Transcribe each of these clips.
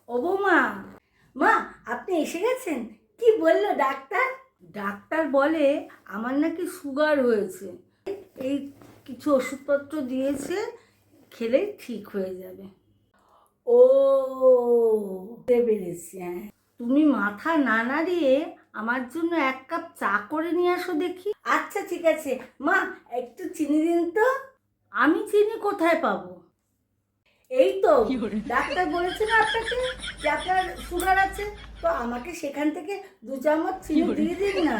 ও বৌমা, মা আপনি এসে গেছেন? কি বললো ডাক্তার? ডাক্তার বলে আমার নাকি সুগার হয়েছে, এই কিছু ওষুধপত্র দিয়েছে, খেলেই ঠিক হয়ে যাবে। ও বুঝতে পেরেছি, হ্যাঁ। তুমি মাথা না নাড়িয়ে আমার জন্য 1 কাপ চা করে নিয়ে আসো দেখি। আচ্ছা ঠিক আছে মা, একটু চিনি দিন তো। আমি চিনি কোথায় পাবো? এই তো ডাক্তার বলেছে না আপনাকে যে আপনার সুগার আছে, তো আমাকে সেখান থেকে 2 চামচ চিনি দিয়ে দিন না,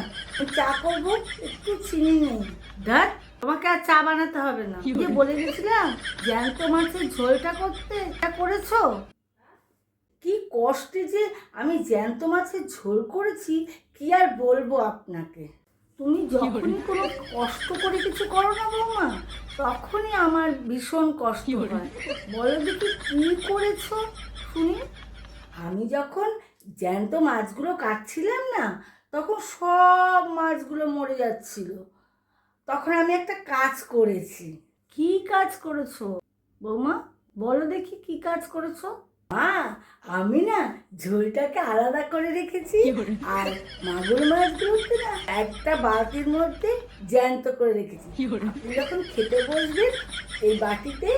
চা করবো, একটু চিনি নেই। ধ্যাৎ, তোমাকে আর চা বানাতে হবে না, যে বলে গেছিলাম জ্যান্ত মাছের ঝোলটা করতে, এটা করেছো? কি কষ্টে যে আমি জ্যান্ত মাছের ঝোল করেছি, কি আর বলবো আপনাকে। তুমি যখনই কোনো কষ্ট করে কিছু করো না বৌমা, তখনই আমার ভীষণ কষ্ট হয়। বলো দেখি কি করেছো শুনি। আমি যখন জ্যান্ত মাছগুলো কাটছিলাম না, তখন সব মাছগুলো মরে যাচ্ছিল। তখন আমি একটা কাজ করেছি। কি কাজ করেছো বৌমা? বলো দেখি কি কাজ করেছো। মা, আমি না ঝোলটাকে আলাদা করে রেখেছি, আর মাগুর মাছগুলোকে না একটা বাটির মধ্যে জ্যান্ত করে রেখেছি। আপনি যখন খেতে বসবেন, এই বাটিতে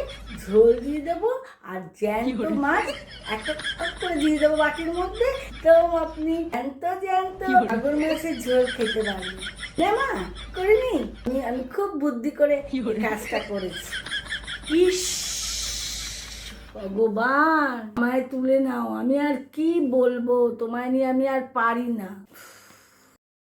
ঝোল দিয়ে দেবো, আর জ্যান্ত মাছ একটা করে দিয়ে দেবো বাটির মধ্যে, তো আপনি জ্যান্ত জ্যান্ত মাগুর মাছের ঝোল খেতে পারবেন। না মা, করিনি, আমি খুব বুদ্ধি করে কাজটা করেছি। ইস ভগবান, আমায় তুলে নাও, আমি আর কি বলবো, তোমায় নিয়ে আমি আর পারি না।